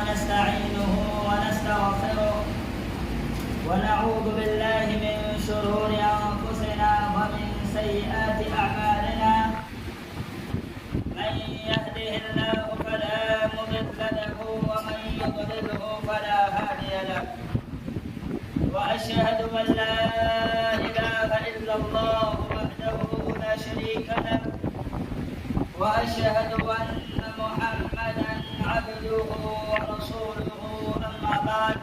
ونستعينه ونستغفره ونعوذ بالله من شرور أنفسنا ومن سيئات أعمالنا من يهده الله فلا مضل له ومن يضلله فلا هادي له وأشهد أن لا إله إلا الله وحده لا شريك له وأشهد أن محمدا عبده ورسوله أما بعد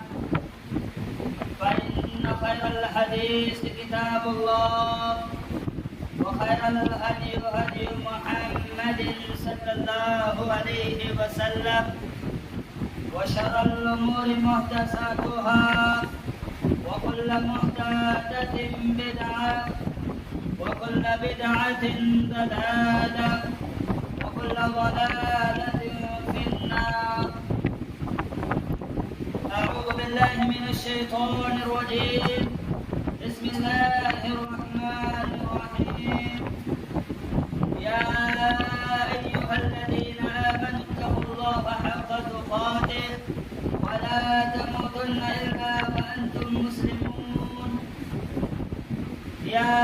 فإن خير الحديث كتاب الله وخير الهدي هدي محمد صلى الله عليه وسلم وشر الأمور محدثاتها وكل محدثة بدعة وكل بدعة ضلالة وكل ضلالة في النار. أعوذ بالله من الشيطان الرجيم. بسم الله الرحمن الرحيم. يا أيها الذين آمنوا اتقوا الله حق تقاته ولا تموتن إلا وأنتم مسلمون. يا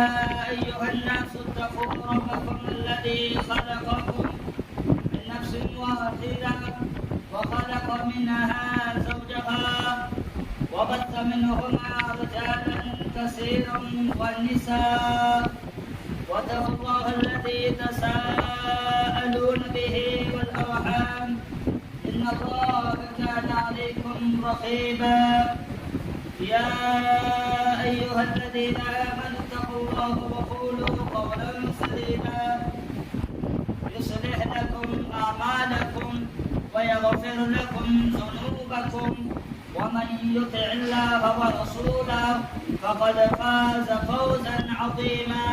أيها الناس اتقوا ربكم الذي خلقكم من نفس واحدة وخلق منها زوجها وبث منهما رجالا كثيرا والنساء واتقوا الله الذي تساءلون به والأرحام إن الله كان عليكم رقيبا. يا أيها الذين آمنوا اتقوا الله وقولوا قولا سديدا يصلح لكم أعمالكم ويغفر لكم ذنوبكم ومن يطع الله ورسوله فقد فاز فوزا عظيما.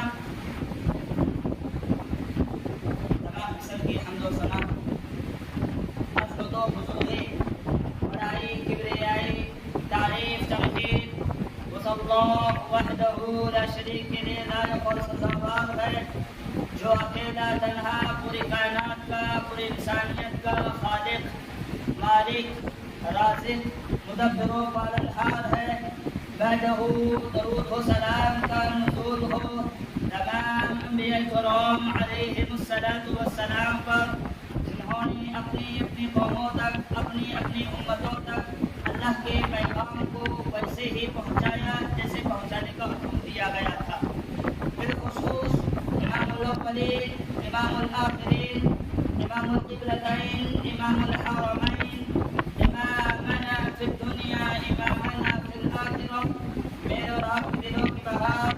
تمام سلکی حمد و ثنا حضرت و بزرگی بڑائی کبریائی تعریف تمجید اس اللہ وحدہ لا شریک کے لائق اور سزاوار ہے جو اکیلا تنہا پوری کائنات کا پوری انسانیت کا خالق مالک رازق مدبر و پالنہار ہے. بعدہ درود و سلام کا نزول ہو تمام انبیاء کرام علیہم الصلاۃ والسلام پر جنہوں نے اپنی اپنی قوموں تک اپنی اپنی امتوں تک اللہ کے پیغام کو ویسے ہی پہنچایا جیسے پہنچانے کا حکم دیا گیا تھا. بالخصوص امام الاولین امام الآخرین امام القبلتین امام الحرمین امامنا فی الدنیا امامنا فی الآخرہ میرے اور آپ کے دلوں کی بہار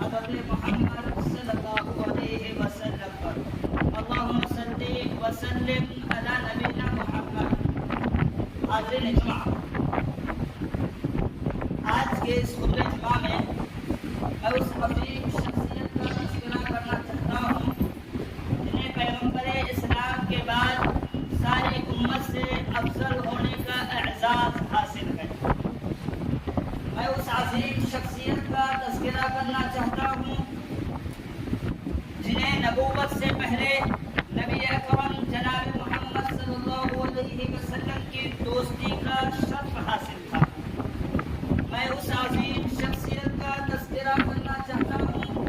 حضرت محمد صلی اللہ علیہ وسلم پر. اللہم صلی وسلم علی نبینا محمد. حاضرین جمعہ، آج کے اس خطبہ جمعہ میں میں اس عظیم شخصیت کا تذکرہ کرنا چاہتا ہوں جنہیں پیغمبر اسلام کے بعد ساری امت سے افضل ہونے کا اعزاز حاصل ہے. میں اس عظیم شخصیت کا تذکرہ کرنا چاہتا ہوں جنہیں نبوت سے پہلے نبی اکرم جناب محمد صلی اللہ علیہ وسلم کی دوستی کا شرف حاصل تھا. میں اس عظیم شخصیت کا تذکرہ کرنا چاہتا ہوں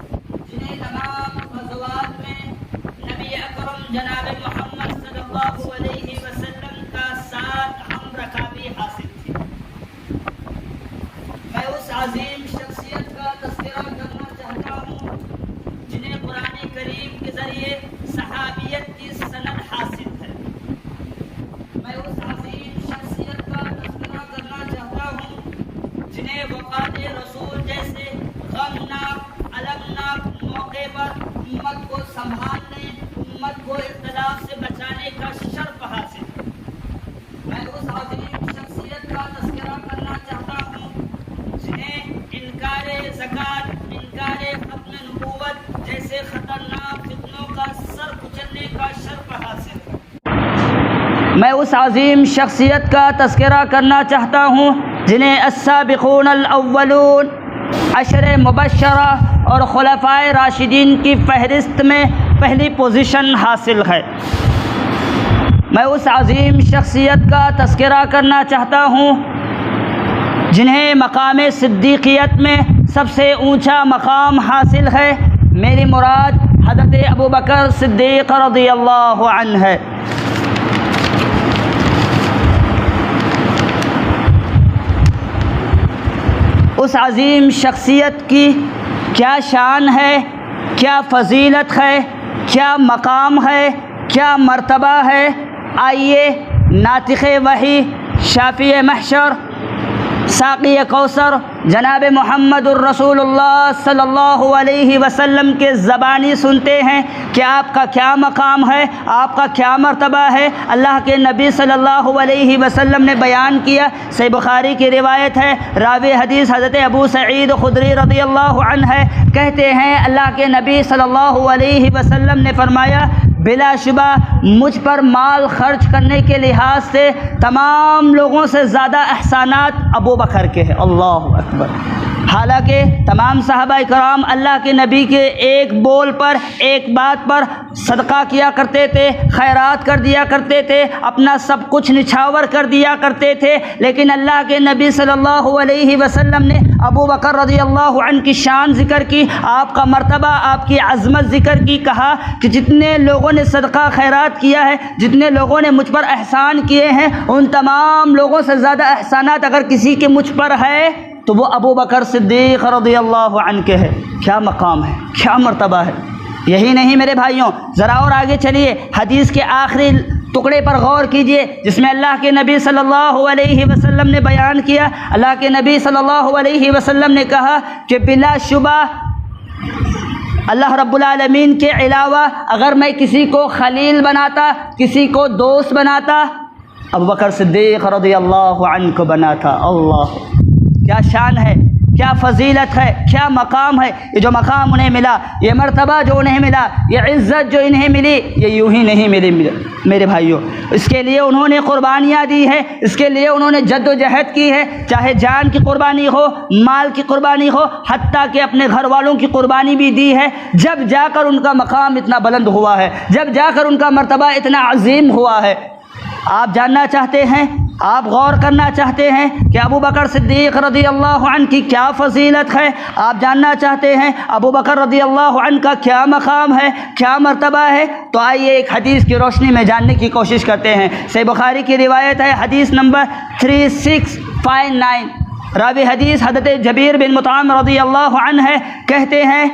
جنہیں تمام غزوات میں نبی اکرم جناب محمد صلی اللہ علیہ وسلم کا ساتھ ہم رکابی حاصل تھی. میں اس عظیم شخصیت کا تذکرہ کرنا چاہتا ہوں جنہیں قرآن کریم کے ذریعے صحابیت کی سند حاصل ہے. میں اس عظیم شخصیت کا تذکرہ کرنا چاہتا ہوں جنہیں وفات رسول جیسے غمناک المناک موقع پر امت کو سنبھالنے امت کو اختلاف سے بچانے کا شرف حاصل ہے. میں اس عظیم شخصیت کا تذکرہ کرنا چاہتا ہوں جنہیں انکار زکوٰۃ انکار ختم نبوت جیسے خطرناک فتنوں کا سر کچلنے کا شرف حاصل ہے. میں اس عظیم شخصیت کا تذکرہ کرنا چاہتا ہوں جنہیں السابقون الاولون عشر مبشرہ اور خلفائے راشدین کی فہرست میں پہلی پوزیشن حاصل ہے. میں اس عظیم شخصیت کا تذکرہ کرنا چاہتا ہوں جنہیں مقام صدیقیت میں سب سے اونچا مقام حاصل ہے۔ میری مراد حضرت ابوبکر صدیق رضی اللہ عنہ ہے۔ اس عظیم شخصیت کی کیا شان ہے، کیا فضیلت ہے، کیا مقام ہے، کیا مرتبہ ہے، آئیے ناطق وحی، شافی محشر، ساقی کوثر جناب محمد الرسول اللہ صلی اللہ علیہ وسلم کے زبانی سنتے ہیں کہ آپ کا کیا مقام ہے، آپ کا کیا مرتبہ ہے۔ اللہ کے نبی صلی اللہ علیہ وسلم نے بیان کیا، صحیح بخاری کی روایت ہے، راوی حدیث حضرت ابو سعید خدری رضی اللہ عنہ ہے، کہتے ہیں اللہ کے نبی صلی اللہ علیہ وسلم نے فرمایا بلا شبہ مجھ پر مال خرچ کرنے کے لحاظ سے تمام لوگوں سے زیادہ احسانات ابو بکر کے ہیں۔ اللہ اکبر۔ حالانکہ تمام صحابہ کرام اللہ کے نبی کے ایک بول پر، ایک بات پر صدقہ کیا کرتے تھے، خیرات کر دیا کرتے تھے، اپنا سب کچھ نچھاور کر دیا کرتے تھے، لیکن اللہ کے نبی صلی اللہ علیہ وسلم نے ابو بکر رضی اللہ عنہ کی شان ذکر کی، آپ کا مرتبہ، آپ کی عظمت ذکر کی، کہا کہ جتنے لوگوں نے صدقہ خیرات کیا ہے، جتنے لوگوں نے مجھ پر احسان کیے ہیں، ان تمام لوگوں سے زیادہ احسانات اگر کسی کے مجھ پر ہے تو وہ ابو بکر صدیق رضی اللہ عنہ کے ہے۔ کیا مقام ہے، کیا مرتبہ ہے۔ یہی نہیں میرے بھائیوں، ذرا اور آگے چلیے، حدیث کے آخری ٹکڑے پر غور کیجئے جس میں اللہ کے نبی صلی اللہ علیہ وسلم نے بیان کیا۔ اللہ کے نبی صلی اللہ علیہ وسلم نے کہا کہ بلا شبہ اللہ رب العالمین کے علاوہ اگر میں کسی کو خلیل بناتا، کسی کو دوست بناتا، ابو بکر صدیق رضی اللہ عنہ کو بناتا۔ اللہ، کیا شان ہے، کیا فضیلت ہے، کیا مقام ہے۔ یہ جو مقام انہیں ملا، یہ مرتبہ جو انہیں ملا، یہ عزت جو انہیں ملی، یہ یوں ہی نہیں ملی میرے بھائیوں۔ اس کے لیے انہوں نے قربانیاں دی ہیں، اس کے لیے انہوں نے جد و جہد کی ہے، چاہے جان کی قربانی ہو، مال کی قربانی ہو، حتیٰ کہ اپنے گھر والوں کی قربانی بھی دی ہے، جب جا کر ان کا مقام اتنا بلند ہوا ہے، جب جا کر ان کا مرتبہ اتنا عظیم ہوا ہے۔ آپ جاننا چاہتے ہیں، آپ غور کرنا چاہتے ہیں کہ ابو بکر صدیق رضی اللہ عنہ کی کیا فضیلت ہے، آپ جاننا چاہتے ہیں ابو بکر رضی اللہ عنہ کا کیا مقام ہے، کیا مرتبہ ہے، تو آئیے ایک حدیث کی روشنی میں جاننے کی کوشش کرتے ہیں۔ صحیح بخاری کی روایت ہے، حدیث نمبر 3659، راوی حدیث حضرت جبیر بن مطعم رضی اللہ عنہ ہے، کہتے ہیں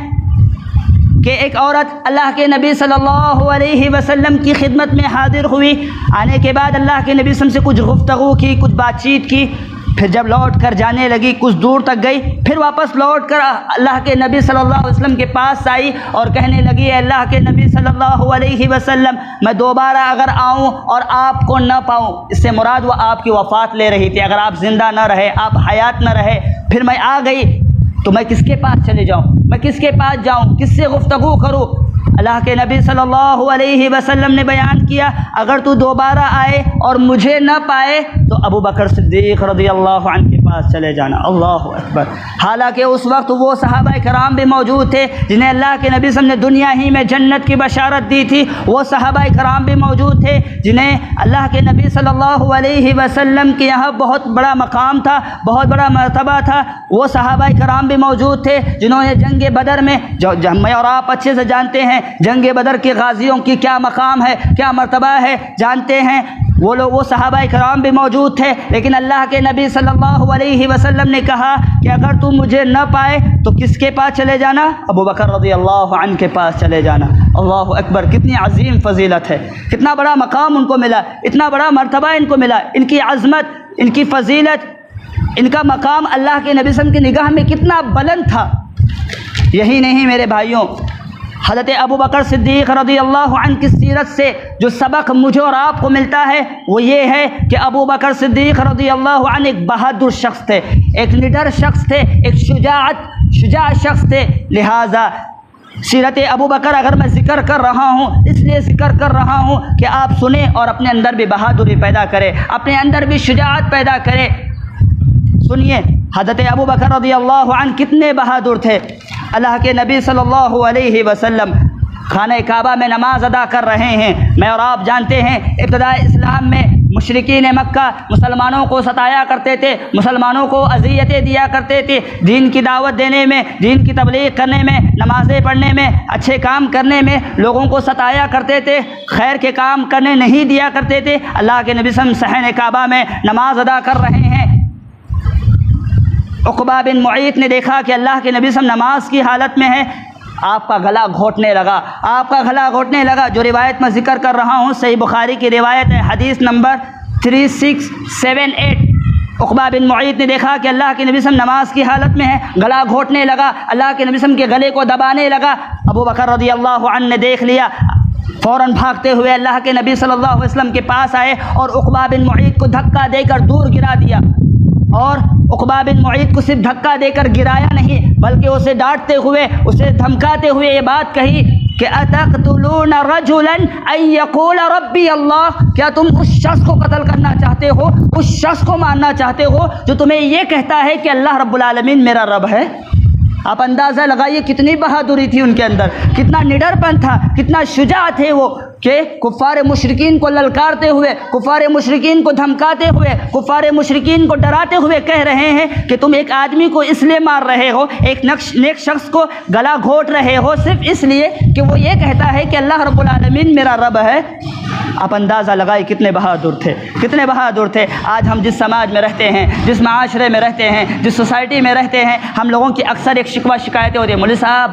کہ ایک عورت اللہ کے نبی صلی اللہ علیہ وسلم کی خدمت میں حاضر ہوئی، آنے کے بعد اللہ کے نبی صلی اللہ علیہ وسلم سے کچھ گفتگو کی، کچھ بات چیت کی، پھر جب لوٹ کر جانے لگی، کچھ دور تک گئی، پھر واپس لوٹ کر اللہ کے نبی صلی اللہ علیہ وسلم کے پاس آئی اور کہنے لگی، اے اللہ کے نبی صلی اللہ علیہ وسلم، میں دوبارہ اگر آؤں اور آپ کو نہ پاؤں، اس سے مراد وہ آپ کی وفات لے رہی تھی، اگر آپ زندہ نہ رہے، آپ حیات نہ رہے، پھر میں آ گئی تو میں کس کے پاس چلے جاؤں، میں کس کے پاس جاؤں، کس سے گفتگو کروں۔ اللہ کے نبی صلی اللہ علیہ وسلم نے بیان کیا، اگر تو دوبارہ آئے اور مجھے نہ پائے تو ابو بکر صدیق رضی اللہ عنہ کے پاس چلے جانا۔ اللہ اکبر۔ حالانکہ اس وقت وہ صحابہ کرام بھی موجود تھے جنہیں اللہ کے نبی صلی اللہ علیہ وسلم نے دنیا ہی میں جنت کی بشارت دی تھی، وہ صحابہ کرام بھی موجود تھے جنہیں اللہ کے نبی صلی اللہ علیہ وسلم کے یہاں بہت بڑا مقام تھا، بہت بڑا مرتبہ تھا، وہ صحابہ کرام بھی موجود تھے جنہوں نے جنگ بدر میں، جو میں اور آپ اچھے سے جانتے ہیں جنگ بدر کے غازیوں کی کیا مقام ہے، کیا مرتبہ ہے، جانتے ہیں، وہ لوگ، وہ صحابہ کرام بھی موجود تھے، لیکن اللہ کے نبی صلی اللہ علیہ وسلم نے کہا کہ اگر تم مجھے نہ پائے تو کس کے پاس چلے جانا، ابو بکر رضی اللہ عنہ کے پاس چلے جانا۔ اللہ اکبر۔ کتنی عظیم فضیلت ہے، کتنا بڑا مقام ان کو ملا، اتنا بڑا مرتبہ ان کو ملا، ان کی عظمت، ان کی فضیلت، ان کا مقام اللہ کے نبی صلی اللہ علیہ وسلم کی نگاہ میں کتنا بلند تھا۔ یہی نہیں میرے بھائیوں، حضرت ابو بکر صدیق رضی اللہ عنہ کی سیرت سے جو سبق مجھے اور آپ کو ملتا ہے وہ یہ ہے کہ ابو بکر صدیق رضی اللہ عنہ ایک بہادر شخص تھے، ایک لیڈر شخص تھے، ایک شجاع شخص تھے۔ لہٰذا سیرت ابو بکر اگر میں ذکر کر رہا ہوں، اس لیے ذکر کر رہا ہوں کہ آپ سنیں اور اپنے اندر بھی بہادری پیدا کریں، اپنے اندر بھی شجاعت پیدا کریں۔ سنیے حضرت ابو بکر رضی اللہ عنہ کتنے بہادر تھے۔ اللہ کے نبی صلی اللہ علیہ وسلم خانہ کعبہ میں نماز ادا کر رہے ہیں۔ میں اور آپ جانتے ہیں ابتدائی اسلام میں مشرکین مکہ مسلمانوں کو ستایا کرتے تھے، مسلمانوں کو اذیتیں دیا کرتے تھے، دین کی دعوت دینے میں، دین کی تبلیغ کرنے میں، نمازیں پڑھنے میں، اچھے کام کرنے میں لوگوں کو ستایا کرتے تھے، خیر کے کام کرنے نہیں دیا کرتے تھے۔ اللہ کے نبی صلی اللہ علیہ وسلم صحن کعبہ میں نماز ادا کر رہے ہیں۔ عقبہ بن معیط نے دیکھا کہ اللہ کے نبی صلی اللہ علیہ وسلم نماز کی حالت میں ہے، آپ کا گلا گھونٹنے لگا، آپ کا گلا گھونٹنے لگا۔ جو روایت میں ذکر کر رہا ہوں صحیح بخاری کی روایت ہے، حدیث نمبر 3678۔ عقبہ بن معیط نے دیکھا کہ اللہ کے نبی صلی اللہ علیہ وسلم نماز کی حالت میں ہے، گلا گھونٹنے لگا، اللہ کے نبی صلی اللہ علیہ وسلم کے گلے کو دبانے لگا۔ ابو بکر رضی اللہ عنہ نے دیکھ لیا، فوراً بھاگتے ہوئے اللہ کے نبی صلی اللہ علیہ وسلم کے پاس آئے اور عقبہ بن معیط کو دھکا دے کر دور گرا دیا۔ اور عقبہ بن معیط کو صرف دھکا دے کر گرایا نہیں بلکہ اسے ڈانٹتے ہوئے، اسے دھمکاتے ہوئے یہ بات کہی کہ اتقتلون رجلا ان یقول ربی اللہ، کیا تم اس شخص کو قتل کرنا چاہتے ہو، اس شخص کو مارنا چاہتے ہو جو تمہیں یہ کہتا ہے کہ اللہ رب العالمین میرا رب ہے؟ آپ اندازہ لگائیے کتنی بہادری تھی ان کے اندر، کتنا نڈر پن تھا، کتنا شجاع تھے وہ کہ کفار مشرکین کو للکارتے ہوئے، کفار مشرکین کو دھمکاتے ہوئے، کفار مشرکین کو ڈراتے ہوئے کہہ رہے ہیں کہ تم ایک آدمی کو اس لیے مار رہے ہو، ایک نیک شخص کو گلا گھونٹ رہے ہو صرف اس لیے کہ وہ یہ کہتا ہے کہ اللہ رب العالمین میرا رب ہے۔ آپ اندازہ لگائیں کتنے بہادر تھے، کتنے بہادر تھے۔ آج ہم جس سماج میں رہتے ہیں، جس معاشرے میں رہتے ہیں، جس سوسائٹی میں رہتے ہیں، ہم لوگوں کی اکثر ایک شکوہ شکایتیں ہوتی ہیں، مولوی صاحب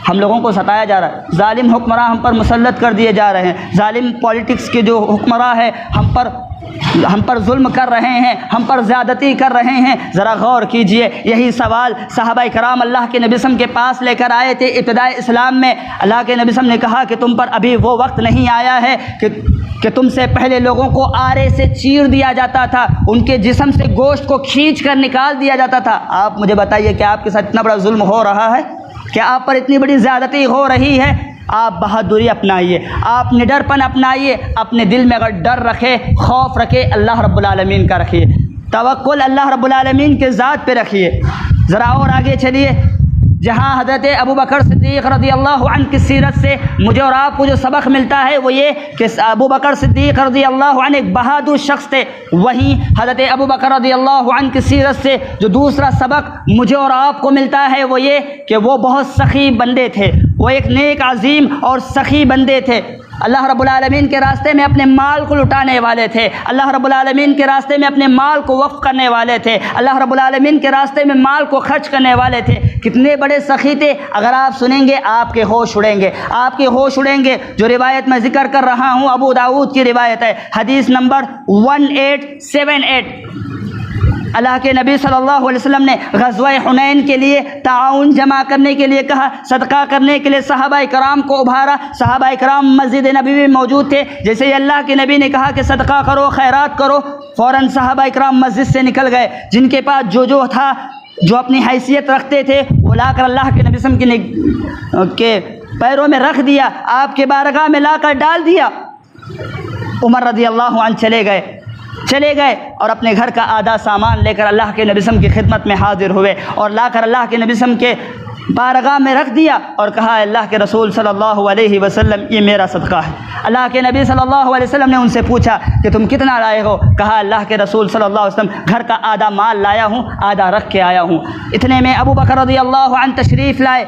ہم لوگوں کو ستایا جا رہا ہے، ظالم حکمراں ہم پر مسلط کر دیے جا رہے ہیں، ظالم پالیٹکس کے جو حکمراں ہیں ہم پر ظلم کر رہے ہیں، ہم پر زیادتی کر رہے ہیں۔ ذرا غور کیجئے، یہی سوال صحابہ کرام اللہ کے نبی صلی اللہ علیہ وسلم کے پاس لے کر آئے تھے ابتدائی اسلام میں۔ اللہ کے نبی صلی اللہ علیہ وسلم نے کہا کہ تم پر ابھی وہ وقت نہیں آیا ہے کہ تم سے پہلے لوگوں کو آرے سے چیر دیا جاتا تھا، ان کے جسم سے گوشت کو کھینچ کر نکال دیا جاتا تھا۔ آپ مجھے بتائیے کہ آپ کے ساتھ اتنا بڑا ظلم ہو رہا ہے؟ کیا آپ پر اتنی بڑی زیادتی ہو رہی ہے؟ آپ بہادری اپنائیے، آپ نڈر پن اپنائیے، اپنے دل میں اگر ڈر رکھے، خوف رکھے، اللہ رب العالمین کا رکھیے، توکل اللہ رب العالمین کے ذات پہ رکھیے۔ ذرا اور آگے چلیے، جہاں حضرت ابوبکر صدیق رضی اللہ عنہ کی سیرت سے مجھے اور آپ کو جو سبق ملتا ہے وہ یہ کہ ابوبکر صدیق رضی اللہ عنہ ایک بہادر شخص تھے، وہیں حضرت ابوبکر رضی اللہ عنہ کی سیرت سے جو دوسرا سبق مجھے اور آپ کو ملتا ہے وہ یہ کہ وہ بہت سخی بندے تھے، وہ ایک نیک عظیم اور سخی بندے تھے، اللہ رب العالمین کے راستے میں اپنے مال کو لٹانے والے تھے، اللہ رب العالمین کے راستے میں اپنے مال کو وقف کرنے والے تھے، اللہ رب العالمین کے راستے میں مال کو خرچ کرنے والے تھے۔ کتنے بڑے سخی تھے، اگر آپ سنیں گے آپ کے ہوش اڑیں گے، آپ کے ہوش اڑیں گے۔ جو روایت میں ذکر کر رہا ہوں ابو داؤد کی روایت ہے، حدیث نمبر 1878۔ اللہ کے نبی صلی اللہ علیہ وسلم نے غزوہ حنین کے لیے تعاون جمع کرنے کے لیے کہا، صدقہ کرنے کے لیے صحابہ کرام کو ابھارا۔ صحابہ کرام مسجد نبی میں موجود تھے، جیسے ہی اللہ کے نبی نے کہا کہ صدقہ کرو، خیرات کرو، فوراً صحابہ کرام مسجد سے نکل گئے۔ جن کے پاس جو تھا، جو اپنی حیثیت رکھتے تھے، وہ لا کر اللہ کے نبی صلی اللہ علیہ وسلم کے پیروں میں رکھ دیا، آپ کے بارگاہ میں لا کر ڈال دیا۔ عمر رضی اللہ عنہ چلے گئے اور اپنے گھر کا آدھا سامان لے کر اللہ کے نبی صلی اللہ علیہ وسلم کی خدمت میں حاضر ہوئے اور لا کر اللہ کے نبی صلی اللہ علیہ وسلم کے بارگاہ میں رکھ دیا اور کہا اللہ کے رسول صلی اللہ علیہ وسلم یہ میرا صدقہ ہے۔ اللہ کے نبی صلی اللہ علیہ وسلم نے ان سے پوچھا کہ تم کتنا لائے ہو؟ کہا اللہ کے رسول صلی اللہ علیہ وسلم گھر کا آدھا مال لایا ہوں، آدھا رکھ کے آیا ہوں۔ اتنے میں ابو بکر رضی اللہ عنہ تشریف لائے،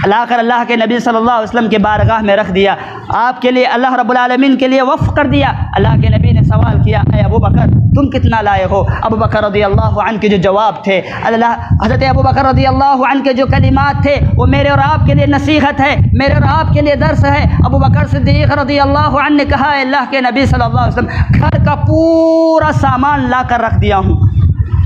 لا کر اللہ کے نبی صلی اللہ علیہ وسلم کے بارگاہ میں رکھ دیا، آپ کے لیے اللہ رب العالمین کے لیے وقف کر دیا۔ اللہ کے نبی نے سوال کیا، اے ابو بکر تم کتنا لائے ہو؟ ابو بکر رضی اللہ عنہ کے جو جواب تھے، حضرت ابو بکر رضی اللہ عنہ کے جو کلمات تھے وہ میرے اور آپ کے لیے نصیحت ہے، میرے اور آپ کے لیے درس ہے۔ ابو بکر صدیق رضی اللہ عنہ نے کہا، اے اللہ کے نبی صلی اللہ علیہ وسلم گھر کا پورا سامان لا کر رکھ دیا ہوں۔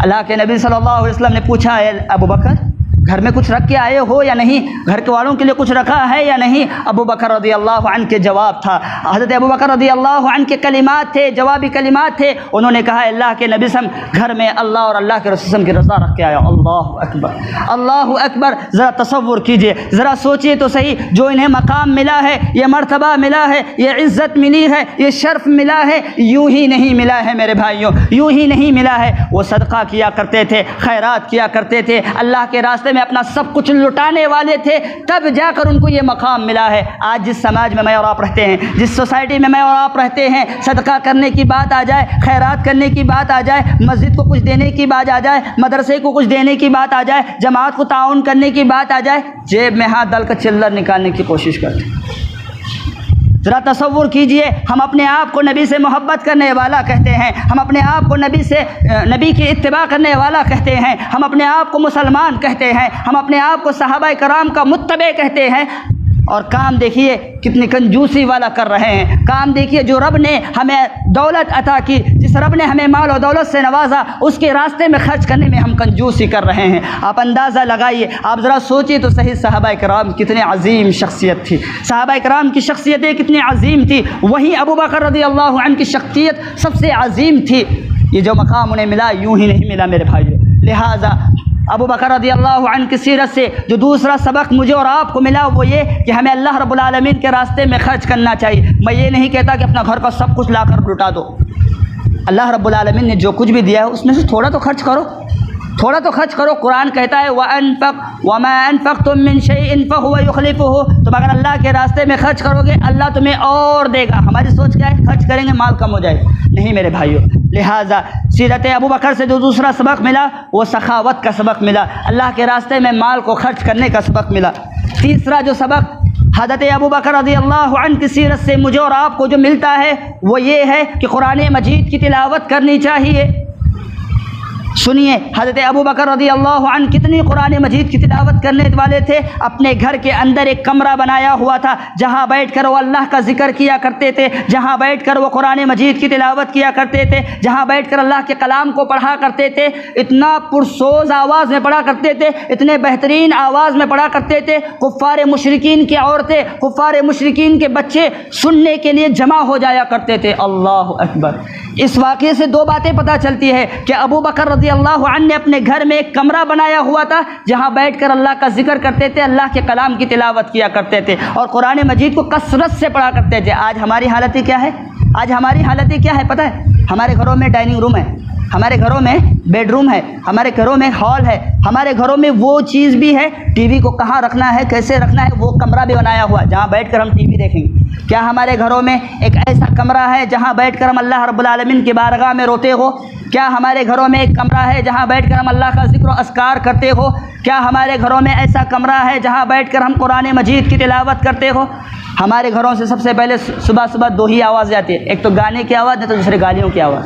اللہ کے نبی صلی اللہ علیہ وسلم نے پوچھا، اے ابو بکر گھر میں کچھ رکھ کے آئے ہو یا نہیں؟ گھر کے والوں کے لیے کچھ رکھا ہے یا نہیں؟ ابو بکر رضی اللہ عنہ کے جواب تھا، حضرت ابو بکر رضی اللہ عنہ کے کلمات تھے، جوابی کلمات تھے۔ انہوں نے کہا اللہ کے نبی صلی اللہ علیہ وسلم گھر میں اللہ اور اللہ کے رسول صلی اللہ علیہ وسلم کی رضا رکھ کے آیا۔ اللہ اکبر، اللہ اکبر۔ ذرا تصور کیجئے، ذرا سوچئے تو صحیح، جو انہیں مقام ملا ہے، یہ مرتبہ ملا ہے، یہ عزت ملی ہے، یہ شرف ملا ہے، یوں ہی نہیں ملا ہے میرے بھائیوں، یوں ہی نہیں ملا ہے۔ وہ صدقہ کیا کرتے تھے، خیرات کیا کرتے تھے، اللہ کے راستے راستے میں اپنا سب کچھ لٹانے والے تھے، تب جا کر ان کو یہ مقام ملا ہے۔ آج جس سماج میں اور آپ رہتے ہیں، جس سوسائٹی میں اور آپ رہتے ہیں، صدقہ کرنے کی بات آ جائے، خیرات کرنے کی بات آ جائے، مسجد کو کچھ دینے کی بات آ جائے، مدرسے کو کچھ دینے کی بات آ جائے، جماعت کو تعاون کرنے کی بات آ جائے، جیب میں ہاتھ ڈال کر چلر نکالنے کی کوشش کرتے ہیں۔ ذرا تصور کیجئے، ہم اپنے آپ کو نبی سے محبت کرنے والا کہتے ہیں، ہم اپنے آپ کو نبی کی اتباع کرنے والا کہتے ہیں، ہم اپنے آپ کو مسلمان کہتے ہیں، ہم اپنے آپ کو صحابہ کرام کا متبع کہتے ہیں، اور کام دیکھیے کتنی کنجوسی والا کر رہے ہیں۔ کام دیکھیے، جو رب نے ہمیں دولت عطا کی، جس رب نے ہمیں مال و دولت سے نوازا، اس کے راستے میں خرچ کرنے میں ہم کنجوسی کر رہے ہیں۔ آپ اندازہ لگائیے، آپ ذرا سوچیے تو صحیح، صحابہ کرام کتنے عظیم شخصیت تھی، صحابہ کرام کی شخصیتیں کتنی عظیم تھی، وہیں ابو بکر رضی اللہ عنہ کی شخصیت سب سے عظیم تھی۔ یہ جو مقام انہیں ملا یوں ہی نہیں ملا میرے بھائیو۔ لہٰذا ابو بکر رضی اللہ عنہ کی سیرت سے جو دوسرا سبق مجھے اور آپ کو ملا وہ یہ کہ ہمیں اللہ رب العالمین کے راستے میں خرچ کرنا چاہیے۔ میں یہ نہیں کہتا کہ اپنا گھر کا سب کچھ لا کر لٹا دو، اللہ رب العالمین نے جو کچھ بھی دیا ہے اس میں سے تھوڑا تو خرچ کرو، تھوڑا تو خرچ کرو۔ قرآن کہتا ہے وَمَا أَنفَقْتُم مِّن شَيْءٍ فَهُوَ يُخْلِفُهُ، تم اگر اللہ کے راستے میں خرچ کرو گے اللہ تمہیں اور دے گا۔ ہماری سوچ کیا ہے؟ خرچ کریں گے مال کم ہو جائے، نہیں میرے بھائیو۔ لہٰذا سیرت ابو بکر سے جو دوسرا سبق ملا وہ سخاوت کا سبق ملا، اللہ کے راستے میں مال کو خرچ کرنے کا سبق ملا۔ تیسرا جو سبق حضرت ابو بکر رضی اللہ عنہ کی سیرت سے مجھے اور آپ کو جو ملتا ہے وہ یہ ہے کہ قرآن مجید کی تلاوت کرنی چاہیے۔ سنیے، حضرت ابو بکر رضی اللہ عنہ کتنی قرآن مجید کی تلاوت کرنے والے تھے۔ اپنے گھر کے اندر ایک کمرہ بنایا ہوا تھا جہاں بیٹھ کر وہ اللہ کا ذکر کیا کرتے تھے، جہاں بیٹھ کر وہ قرآن مجید کی تلاوت کیا کرتے تھے، جہاں بیٹھ کر اللہ کے کلام کو پڑھا کرتے تھے۔ اتنا پرسوز آواز میں پڑھا کرتے تھے، اتنے بہترین آواز میں پڑھا کرتے تھے، کفار مشرکین کی عورتیں، کفار مشرکین کے بچے سننے کے لیے جمع ہو جایا کرتے تھے۔ اللہ اکبر۔ اس واقعے سے دو باتیں پتہ چلتی ہے کہ ابو بکر رضی اللہ عنہ نے اپنے گھر میں ایک کمرہ بنایا ہوا تھا جہاں بیٹھ کر اللہ کا ذکر کرتے تھے، اللہ کے کلام کی تلاوت کیا کرتے تھے اور قرآن مجید کو کثرت سے پڑھا کرتے تھے۔ آج ہماری حالتیں کیا ہے؟ آج ہماری حالتیں کیا ہے پتہ ہے؟ ہمارے گھروں میں ڈائننگ روم ہے، ہمارے گھروں میں بیڈ روم ہے، ہمارے گھروں میں ہال ہے، ہمارے گھروں میں وہ چیز بھی ہے، ٹی وی کو کہاں رکھنا ہے، کیسے رکھنا ہے، وہ کمرہ بھی بنایا ہوا ہے جہاں بیٹھ کر ہم ٹی وی دیکھیں گے۔ کیا ہمارے گھروں میں ایک ایسا کمرہ ہے جہاں بیٹھ کر ہم اللہ رب العالمین کی بارگاہ میں روتے ہو؟ کیا ہمارے گھروں میں ایک کمرہ ہے جہاں بیٹھ کر ہم اللہ کا ذکر و اذکار کرتے ہو؟ کیا ہمارے گھروں میں ایسا کمرہ ہے جہاں بیٹھ کر ہم قرآن مجید کی تلاوت کرتے ہو؟ ہمارے گھروں سے سب سے پہلے صبح صبح دو ہی آوازیں آتی ہیں، ایک تو گانے کی آواز، نہیں تو دوسرے گالیوں کی آواز۔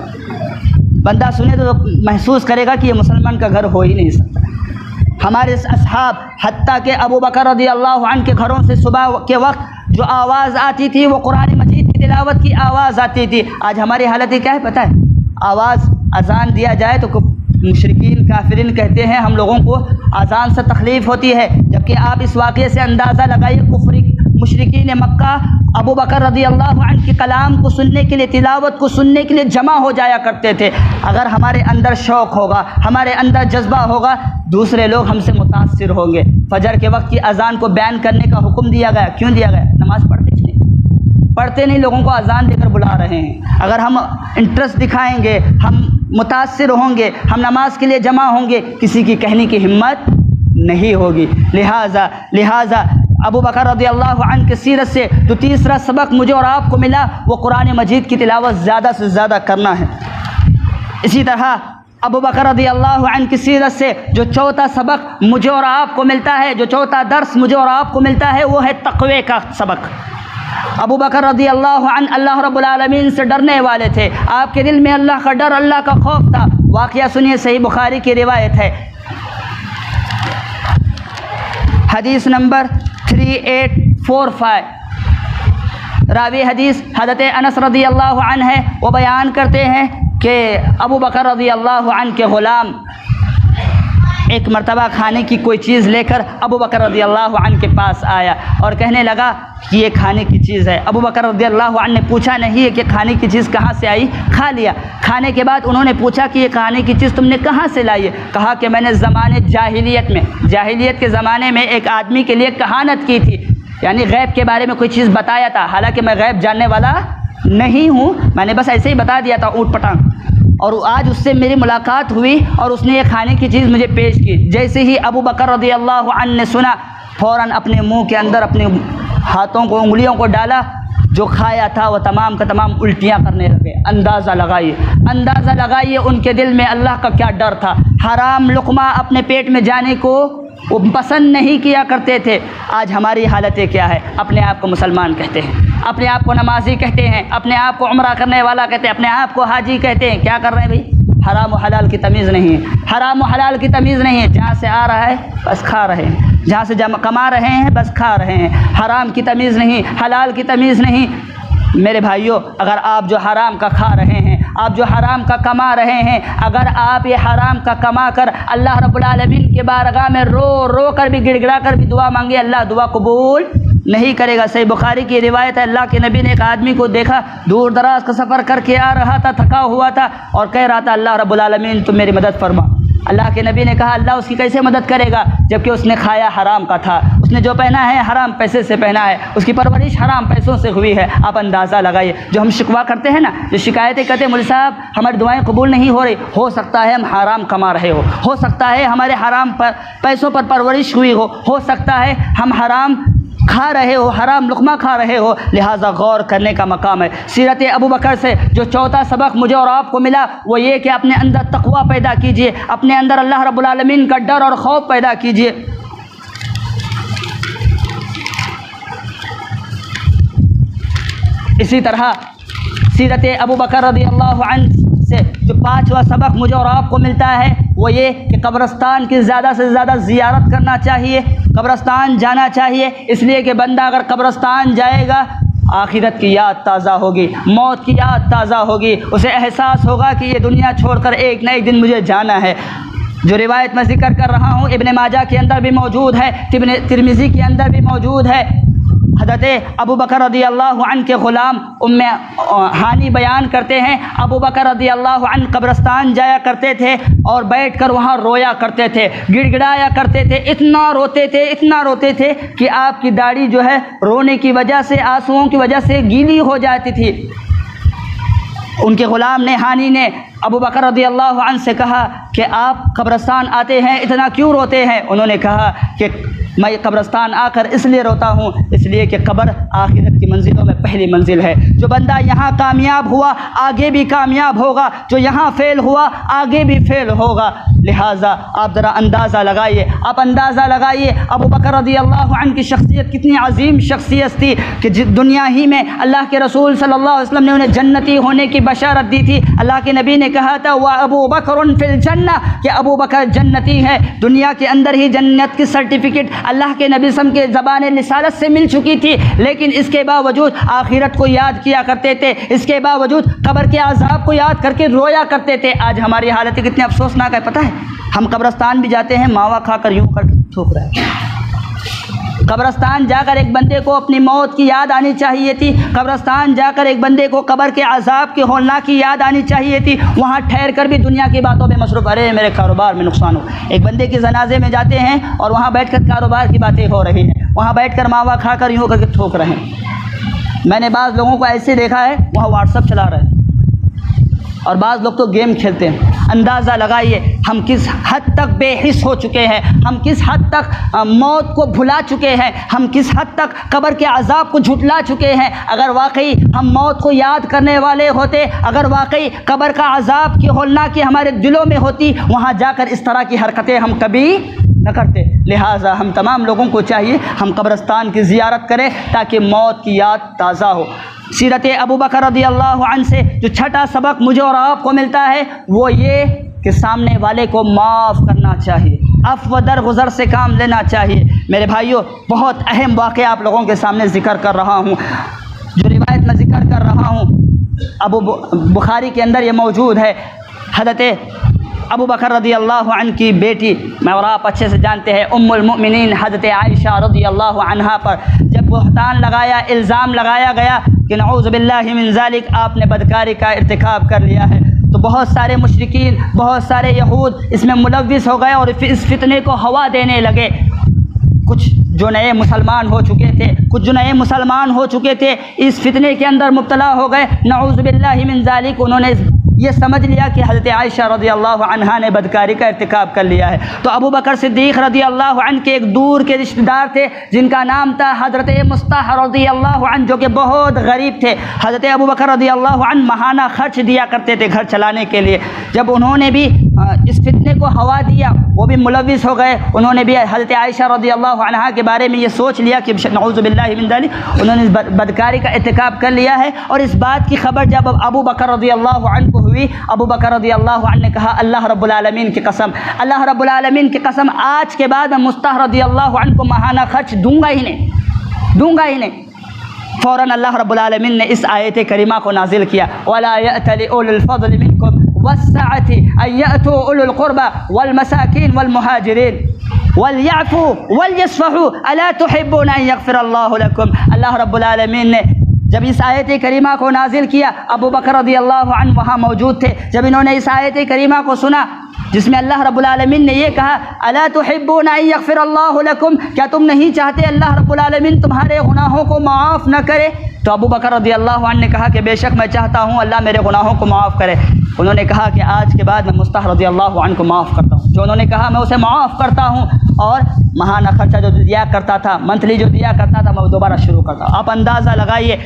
بندہ سنے تو محسوس کرے گا کہ یہ مسلمان کا گھر ہو ہی نہیں سکتا۔ ہمارے اصحاب حتیٰ کہ ابو بکر رضی اللہ عنہ کے گھروں سے صبح کے وقت جو آواز آتی تھی وہ قرآن مجید کی تلاوت کی آواز آتی تھی۔ آج ہماری حالت کیا ہے پتہ ہے؟ آواز اذان دیا جائے تو مشرکین کافرین کہتے ہیں ہم لوگوں کو اذان سے تکلیف ہوتی ہے، جبکہ آپ اس واقعے سے اندازہ لگائیے کفر مشرکین مکہ ابو بکر رضی اللہ عنہ کے کلام کو سننے کے لیے، تلاوت کو سننے کے لیے جمع ہو جایا کرتے تھے۔ اگر ہمارے اندر شوق ہوگا، ہمارے اندر جذبہ ہوگا، دوسرے لوگ ہم سے متاثر ہوں گے۔ فجر کے وقت کی اذان کو بیان کرنے کا حکم دیا گیا، کیوں دیا گیا؟ نماز پڑھتے نہیں، لوگوں کو اذان دے کر بلا رہے ہیں۔ اگر ہم انٹرسٹ دکھائیں گے، ہم متاثر ہوں گے، ہم نماز کے لیے جمع ہوں گے، کسی کی کہنے کی ہمت نہیں ہوگی۔ لہٰذا ابو بکر رضی اللہ عنہ کی سیرت سے جو تیسرا سبق مجھے اور آپ کو ملا وہ قرآن مجید کی تلاوت زیادہ سے زیادہ کرنا ہے۔ اسی طرح ابو بکر رضی اللہ عنہ کی سیرت سے جو چوتھا سبق مجھے اور آپ کو ملتا ہے، جو چوتھا درس مجھے اور آپ کو ملتا ہے وہ ہے تقوی کا سبق۔ ابو بکر رضی اللہ عنہ اللہ رب العالمین سے ڈرنے والے تھے، آپ کے دل میں اللہ کا ڈر، اللہ کا خوف تھا۔ واقعہ سنیے، صحیح بخاری کی روایت ہے، حدیث نمبر 3845، راوی حدیث حضرت انس رضی اللہ عنہ ہے۔ وہ بیان کرتے ہیں کہ ابو بکر رضی اللہ عنہ کے غلام ایک مرتبہ کھانے کی کوئی چیز لے کر ابو بکر رضی اللہ عنہ کے پاس آیا اور کہنے لگا کہ یہ کھانے کی چیز ہے۔ ابو بکر رضی اللہ عنہ نے پوچھا نہیں ہے کہ کھانے کی چیز کہاں سے آئی، کھا لیا۔ کھانے کے بعد انہوں نے پوچھا کہ یہ کھانے کی چیز تم نے کہاں سے لائی ہے؟ کہا کہ میں نے زمانے جاہلیت کے زمانے میں ایک آدمی کے لیے کہانت کی تھی، یعنی غیب کے بارے میں کوئی چیز بتایا تھا، حالانکہ میں غیب جاننے والا نہیں ہوں، میں نے بس ایسے ہی بتا دیا تھا اوٹ پٹانگ۔ اور آج اس سے میری ملاقات ہوئی اور اس نے یہ کھانے کی چیز مجھے پیش کی. جیسے ہی ابو بکر رضی اللہ عنہ نے سنا فوراً اپنے منہ کے اندر اپنے ہاتھوں کو انگلیوں کو ڈالا, جو کھایا تھا وہ تمام کا تمام الٹیاں کرنے لگے. اندازہ لگائیے ان کے دل میں اللہ کا کیا ڈر تھا. حرام لقمہ اپنے پیٹ میں جانے کو وہ پسند نہیں کیا کرتے تھے. آج ہماری حالتیں کیا ہے؟ اپنے آپ کو مسلمان کہتے ہیں, اپنے آپ کو نمازی کہتے ہیں, اپنے آپ کو عمرہ کرنے والا کہتے ہیں, اپنے آپ کو حاجی کہتے ہیں. کیا کر رہے ہیں بھائی؟ حرام و حلال کی تمیز نہیں ہے, حرام و حلال کی تمیز نہیں ہے. جہاں سے آ رہا ہے بس کھا رہے ہیں, جہاں سے کما رہے ہیں بس کھا رہے ہیں. حرام کی تمیز نہیں, حلال کی تمیز نہیں. میرے بھائیوں, اگر آپ جو حرام کا کھا رہے ہیں, آپ جو حرام کا کما رہے ہیں, اگر آپ یہ حرام کا کما کر اللہ رب العالمین کے بارگاہ میں رو رو کر بھی گڑ گڑا کر بھی دعا مانگے, اللہ دعا قبول نہیں کرے گا. صحیح بخاری کی روایت ہے, اللہ کے نبی نے ایک آدمی کو دیکھا دور دراز کا سفر کر کے آ رہا تھا, تھکا ہوا تھا اور کہہ رہا تھا اللہ رب العالمین تم میری مدد فرما. اللہ کے نبی نے کہا اللہ اس کی کیسے مدد کرے گا جبکہ اس نے کھایا حرام کا تھا, اس نے جو پہنا ہے حرام پیسے سے پہنا ہے, اس کی پرورش حرام پیسوں سے ہوئی ہے. آپ اندازہ لگائیے, جو ہم شکوہ کرتے ہیں نا, جو شکایتیں کرتے ہیں مولوی صاحب ہماری دعائیں قبول نہیں ہو رہی, ہو سکتا ہے ہم حرام کما رہے ہو سکتا ہے ہمارے حرام پر پیسوں پر پرورش ہوئی ہو سکتا ہے ہم حرام کھا رہے ہو, حرام لقمہ کھا رہے ہو. لہٰذا غور کرنے کا مقام ہے. سیرت ابو بکر سے جو چوتھا سبق مجھے اور آپ کو ملا وہ یہ کہ اپنے اندر تقویٰ پیدا کیجیے, اپنے اندر اللہ رب العالمین کا ڈر اور خوف پیدا کیجیے. اسی طرح سیرت ابو بکر رضی اللہ عنہ سے جو پانچواں سبق مجھے اور آپ کو ملتا ہے وہ یہ کہ قبرستان کی زیادہ سے زیادہ زیارت کرنا چاہیے, قبرستان جانا چاہیے. اس لیے کہ بندہ اگر قبرستان جائے گا آخرت کی یاد تازہ ہوگی, موت کی یاد تازہ ہوگی, اسے احساس ہوگا کہ یہ دنیا چھوڑ کر ایک نہ ایک دن مجھے جانا ہے. جو روایت میں ذکر کر رہا ہوں ابن ماجہ کے اندر بھی موجود ہے, ترمذی کے اندر بھی موجود ہے. حضرت ابو بکر رضی اللہ عنہ کے غلام ام ہانی بیان کرتے ہیں, ابو بکر رضی اللہ عنہ قبرستان جایا کرتے تھے اور بیٹھ کر وہاں رویا کرتے تھے, گڑ گڑایا کرتے تھے, اتنا روتے تھے کہ آپ کی داڑھی جو ہے رونے کی وجہ سے, آنسوؤں کی وجہ سے گیلی ہو جاتی تھی. ان کے غلام نے, ہانی نے ابو بکر رضی اللہ عنہ سے کہا کہ آپ قبرستان آتے ہیں اتنا کیوں روتے ہیں؟ انہوں نے کہا کہ میں قبرستان آ کر اس لیے روتا ہوں اس لیے کہ قبر آخرت کی منزلوں میں پہلی منزل ہے. جو بندہ یہاں کامیاب ہوا آگے بھی کامیاب ہوگا, جو یہاں فیل ہوا آگے بھی فیل ہوگا. لہٰذا آپ ذرا اندازہ لگائیے ابو بکر رضی اللہ عنہ کی شخصیت کتنی عظیم شخصیت تھی کہ دنیا ہی میں اللہ کے رسول صلی اللہ علیہ وسلم نے انہیں جنتی ہونے کی بشارت دی تھی. اللہ کے نبی نے کہا تھا وَأَبُو بَكْرٌ فِي الْجَنَّةِ کہ ابو بکر جنتی ہے. دنیا کے اندر ہی جنت کی سرٹیفکیٹ اللہ کے نبی صلی اللہ علیہ وسلم کے زبان رسالت سے مل چکی تھی, لیکن اس کے باوجود آخرت کو یاد کیا کرتے تھے, اس کے باوجود قبر کے عذاب کو یاد کر کے رویا کرتے تھے. آج ہماری حالت کتنی افسوسناک ہے پتہ ہے؟ ہم قبرستان بھی جاتے ہیں ماوا کھا کر یوں کر تھوک رہے ہیں. قبرستان جا کر ایک بندے کو اپنی موت کی یاد آنی چاہیے تھی, قبرستان جا کر ایک بندے کو قبر کے عذاب کی ہولناک کی یاد آنی چاہیے تھی. وہاں ٹھہر کر بھی دنیا کی باتوں میں مصروف, ارے میرے کاروبار میں نقصان ہو. ایک بندے کے جنازے میں جاتے ہیں اور وہاں بیٹھ کر کاروبار کی باتیں ہو رہی ہیں, وہاں بیٹھ کر ماوا کھا کر یوں کر کے تھوک رہے ہیں. میں نے بعض لوگوں کو ایسے دیکھا ہے وہاں واٹس ایپ چلا رہے ہیں اور بعض لوگ تو گیم کھیلتے ہیں. اندازہ لگائیے ہم کس حد تک بے حس ہو چکے ہیں, ہم کس حد تک موت کو بھلا چکے ہیں, ہم کس حد تک قبر کے عذاب کو جھٹلا چکے ہیں. اگر واقعی ہم موت کو یاد کرنے والے ہوتے, اگر واقعی قبر کا عذاب کی ہولناکی ہمارے دلوں میں ہوتی, وہاں جا کر اس طرح کی حرکتیں ہم کبھی نہ کرتے. لہٰذا ہم تمام لوگوں کو چاہیے ہم قبرستان کی زیارت کریں تاکہ موت کی یاد تازہ ہو. سیرت ابو بکر رضی اللہ عنہ سے جو چھٹا سبق مجھے اور آپ کو ملتا ہے وہ یہ کہ سامنے والے کو معاف کرنا چاہیے, عفو درگزر سے کام لینا چاہیے. میرے بھائیوں, بہت اہم واقعہ آپ لوگوں کے سامنے ذکر کر رہا ہوں. جو روایت میں ذکر کر رہا ہوں ابو بخاری کے اندر یہ موجود ہے. حضرت ابو بکر رضی اللہ عنہ کی بیٹی, میں اور آپ اچھے سے جانتے ہیں, ام المؤمنین حضرت عائشہ رضی اللہ عنہا پر جب بہتان لگایا, الزام لگایا گیا کہ نعوذ باللہ من ذالک آپ نے بدکاری کا ارتکاب کر لیا ہے, تو بہت سارے مشرکین, بہت سارے یہود اس میں ملوث ہو گئے اور اس فتنے کو ہوا دینے لگے. کچھ جو نئے مسلمان ہو چکے تھے اس فتنے کے اندر مبتلا ہو گئے, نعوذ باللہ من ذالک. انہوں نے یہ سمجھ لیا کہ حضرت عائشہ رضی اللہ عنہا نے بدکاری کا ارتکاب کر لیا ہے۔ تو ابو بکر صدیق رضی اللہ عنہ کے ایک دور کے رشتہ دار تھے جن کا نام تھا حضرت مصطح رضی اللہ عنہ، جو کہ بہت غریب تھے۔ حضرت ابو بکر رضی اللہ عنہ ماہانہ خرچ دیا کرتے تھے گھر چلانے کے لیے۔ جب انہوں نے بھی اس فتنے کو ہوا دیا، وہ بھی ملوث ہو گئے، انہوں نے بھی حضرت عائشہ رضی اللہ عنہا کے بارے میں یہ سوچ لیا کہ نعوذ باللہ من ذلک انہوں نے بدکاری کا ارتکاب کر لیا ہے۔ اور اس بات کی خبر جب ابو بکر رضی اللہ عنہ کو ہوئی، ابو بکر رضی اللہ عنہ نے کہا اللہ رب العالمین کی قسم، اللہ رب العالمین کی قسم، آج کے بعد میں مصطح رضی اللہ عنہ کو ماہانہ خرچ دوں گا ہی نہیں۔ فوراً اللہ رب العالمین نے اس آیت کریمہ کو نازل کیا، وَلَا يَأْتَلِ أُولُو الْفَضْلِ مِنْكُمْ وَالسَّعَةِ أَن يَأْتُوا أُولُو الْقُرْبَى وَالْمَسَاكِينَ وَالْمُهَاجِرِينَ وَلْيَعْفُوا وَلْيَصْفَحُوا أَلَا تُحِبُّونَ أَن يَغْفِرَ اللَّهُ لَكُمْ۔ اللہ رب العالمین نے جب اس آیت کریمہ کو نازل کیا، ابو بکر رضی اللہ عنہ وہاں موجود تھے۔ جب انہوں نے اس آیت کریمہ کو سنا جس میں اللہ رب العالمین نے یہ کہا الا تحبون ان یغفر اللہ لکم، کیا تم نہیں چاہتے اللہ رب العالمین تمہارے گناہوں کو معاف نہ کرے؟ تو ابو بکر رضی اللہ عنہ نے کہا کہ بے شک میں چاہتا ہوں اللہ میرے گناہوں کو معاف کرے۔ انہوں نے کہا کہ آج کے بعد میں مصطح رضی اللہ عنہ کو معاف کرتا ہوں۔ جو انہوں نے کہا میں اسے معاف کرتا ہوں، اور ماہانہ خرچہ جو دیا کرتا تھا، منتھلی جو دیا کرتا تھا، میں وہ دوبارہ شروع کرتا ہوں۔ آپ اندازہ لگائیے،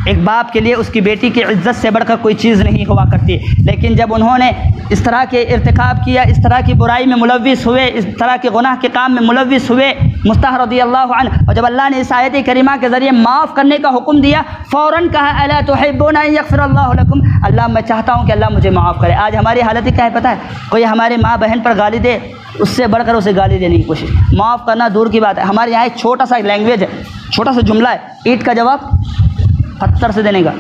ایک باپ کے لیے اس کی بیٹی کی عزت سے بڑھ کر کوئی چیز نہیں ہوا کرتی، لیکن جب انہوں نے اس طرح کے ارتکاب کیا، اس طرح کی برائی میں ملوث ہوئے، اس طرح کے گناہ کے کام میں ملوث ہوئے مصطح رضی اللہ عنہ، اور جب اللہ نے اس آیت کریمہ کے ذریعے معاف کرنے کا حکم دیا، فوراً کہا الا تحبون ان یغفر اللہ لکم، اللہ میں چاہتا ہوں کہ اللہ مجھے معاف کرے۔ آج ہماری حالت کیا ہے پتہ ہے؟ کوئی ہمارے ماں بہن پر گالی دے، اس سے بڑھ کر اسے گالی دینے کی کوشش، معاف کرنا دور کی بات ہے۔ ہمارے یہاں ایک چھوٹا سا لینگویج ہے، چھوٹا سا جملہ ہے، اینٹ کا جواب پتھر سے دینے کا۔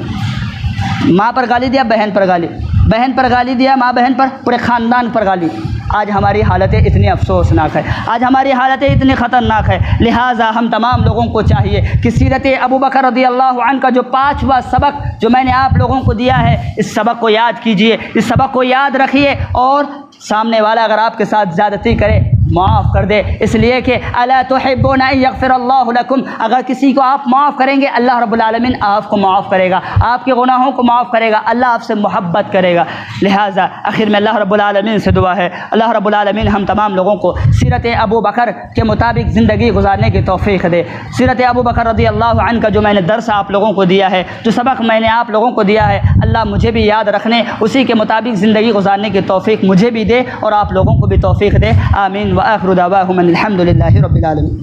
ماں پر گالی دیا، بہن پر گالی، بہن پر گالی دیا، ماں بہن پر، پورے خاندان پر گالی۔ آج ہماری حالتیں اتنی افسوسناک ہے، آج ہماری حالتیں اتنی خطرناک ہے۔ لہٰذا ہم تمام لوگوں کو چاہیے کہ سیرت ابو بکر رضی اللہ عنہ کا جو 5واں سبق جو میں نے آپ لوگوں کو دیا ہے، اس سبق کو یاد کیجئے، اس سبق کو یاد رکھیے، اور سامنے والا اگر آپ کے ساتھ زیادتی کرے معاف کر دے، اس لیے کہ الا تحبون ان یغفر اللہ لکم، اگر کسی کو آپ معاف کریں گے اللہ رب العالمین آپ کو معاف کرے گا، آپ کے گناہوں کو معاف کرے گا، اللہ آپ سے محبت کرے گا۔ لہٰذا آخر میں اللہ رب العالمین سے دعا ہے اللہ رب العالمین ہم تمام لوگوں کو سیرت ابو بکر کے مطابق زندگی گزارنے کی توفیق دے۔ سیرت ابو بکر رضی اللہ عنہ کا جو میں نے درس آپ لوگوں کو دیا ہے، جو سبق میں نے آپ لوگوں کو دیا ہے، اللہ مجھے بھی یاد رکھنے، اسی کے مطابق زندگی گزارنے کی توفیق مجھے بھی دے اور آپ لوگوں کو بھی توفیق دے۔ آمین۔ وآخر دعواہم الحمد للہ رب العالمین۔